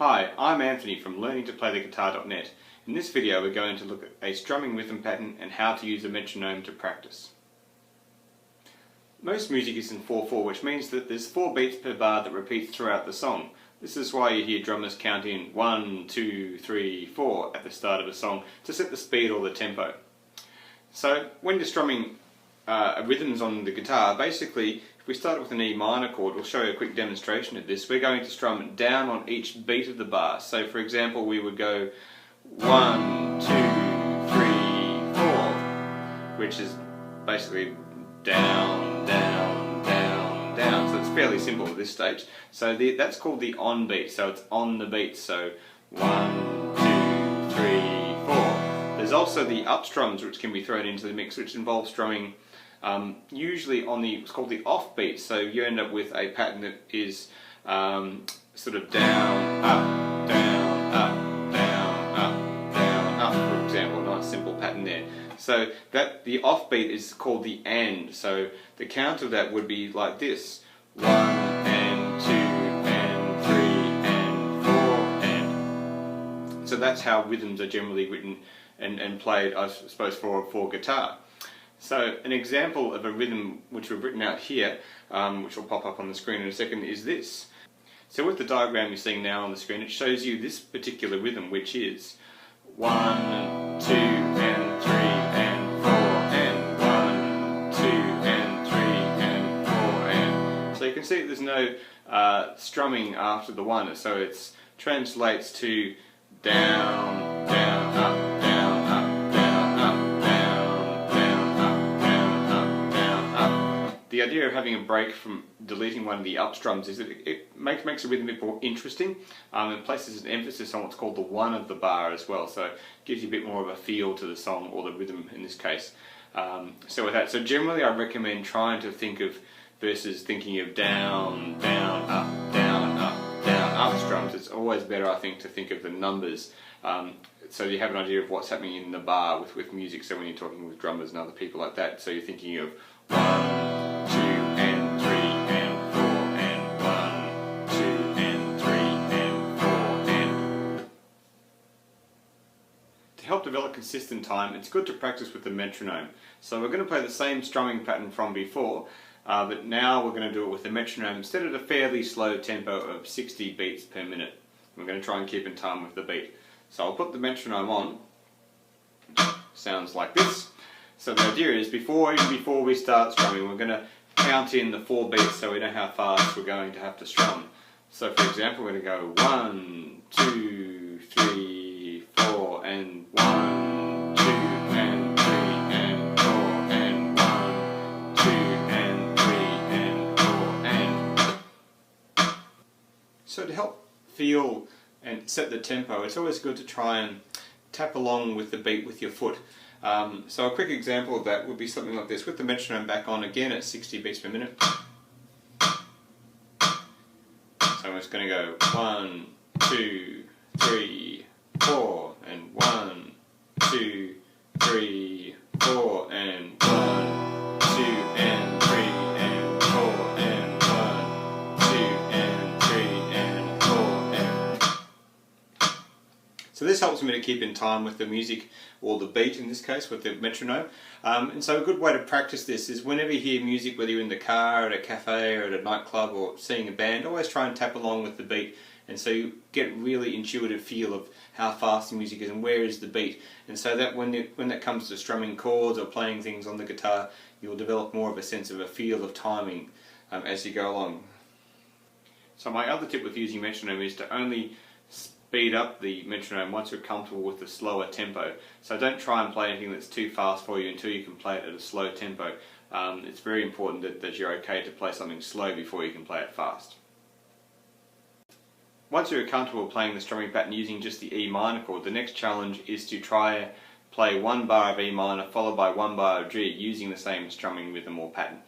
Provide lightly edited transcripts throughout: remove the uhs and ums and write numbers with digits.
Hi, I'm Anthony from learningtoplaytheguitar.net. In this video we're going to look at a strumming rhythm pattern and how to use a metronome to practice. Most music is in 4/4, which means that there's 4 beats per bar that repeats throughout the song. This is why you hear drummers count in 1, 2, 3, 4 at the start of a song to set the speed or the tempo. So when you're strumming rhythms on the guitar, basically if we start with an E minor chord, we'll show you a quick demonstration of this. We're going to strum down on each beat of the bar. So for example we would go 1, 2, 3, 4, which is basically down, down, down, down. So it's fairly simple at this stage. So that's called the on beat, so it's on the beat. So 1, 2, 3, 4. There's also the up strums which can be thrown into the mix, which involves strumming usually on it's called the off beat, so you end up with a pattern that is sort of down, up, down, up, down, up, down, up, for example. A nice simple pattern there. So that the off beat is called the and, so the count of that would be like this: 1 and 2 and 3 and 4 and. So that's how rhythms are generally written and played, I suppose, for guitar. So an example of a rhythm which we've written out here, which will pop up on the screen in a second, is this. So with the diagram you're seeing now on the screen, it shows you this particular rhythm, which is 1 and 2 and 3 and 4 and 1, 2 and 3 and 4 and. So you can see there's no strumming after the 1, so it translates to down, down, up, down, up, down, up, down, down, up, down, up, down, up. The idea of having a break from deleting one of the up strums is that it makes a rhythm a bit more interesting, and places an emphasis on what's called the 1 of the bar as well, so it gives you a bit more of a feel to the song, or the rhythm in this case. So with that, so generally I recommend trying to think of versus thinking of down, down, up, down, up, down, up strums. It's always better, I think, to think of the numbers, so you have an idea of what's happening in the bar with music. So when you're talking with drummers and other people like that, so you're thinking of 1, 2 and 3 and 4 and 1, 2 and 3 and 4 and. To help develop consistent time, it's good to practice with the metronome. So we're going to play the same strumming pattern from before, but now we're going to do it with the metronome instead of a fairly slow tempo of 60 beats per minute. We're going to try and keep in time with the beat. So I'll put the metronome on. Sounds like this. So the idea is even before we start strumming, we're going to count in the 4 beats so we know how fast we're going to have to strum. So for example, we're going to go 1, 2, 3, 4 and 1, 2 and 3 and 4 and 1, 2 and 3 and 4 and. So to help feel and set the tempo, it's always good to try and tap along with the beat with your foot. So a quick example of that would be something like this, with the metronome back on again at 60 beats per minute. So I'm just going to go 1, 2, 3, 4 and 1, 2, 3, 4 and 1, 2 and 3 and 4 and 1, 2 and 3 and 4 and. So this helps me to keep in time with the music, or the beat in this case, with the metronome. And so a good way to practice this is whenever you hear music, whether you're in the car, at a cafe or at a nightclub or seeing a band, always try and tap along with the beat, and so you get really intuitive feel of how fast the music is and where is the beat. And so that when that comes to strumming chords or playing things on the guitar, you'll develop more of a sense of a feel of timing as you go along. So my other tip with using metronome is to only speed up the metronome once you're comfortable with the slower tempo. So don't try and play anything that's too fast for you until you can play it at a slow tempo. It's very important that you're okay to play something slow before you can play it fast. Once you're comfortable playing the strumming pattern using just the E minor chord, the next challenge is to try and play 1 bar of E minor followed by 1 bar of G using the same strumming rhythm or pattern.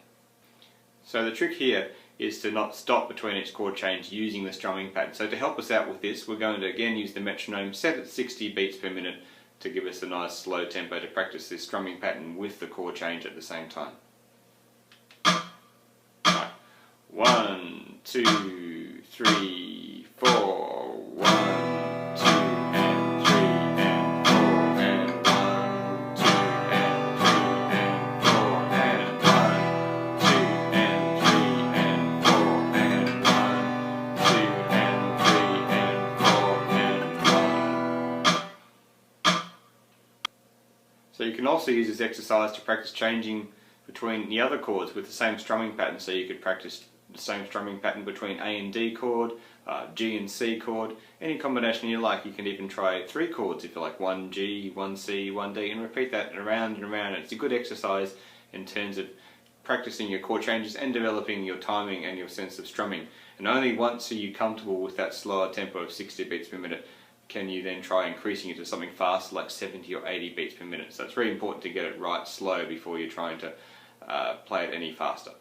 So the trick here is to not stop between each chord change using the strumming pattern. So to help us out with this, we're going to again use the metronome set at 60 beats per minute to give us a nice slow tempo to practice this strumming pattern with the chord change at the same time. Right. 1, 2, 3, 4, 1. can also use this exercise to practice changing between the other chords with the same strumming pattern. So you could practice the same strumming pattern between A and D chord, G and C chord, any combination you like. You can even try 3 chords if you like, 1 G, 1 C, 1 D, and repeat that around and around. It's a good exercise in terms of practicing your chord changes and developing your timing and your sense of strumming. And only once are you comfortable with that slower tempo of 60 beats per minute can you then try increasing it to something faster like 70 or 80 beats per minute. So it's very important to get it right slow before you're trying to play it any faster.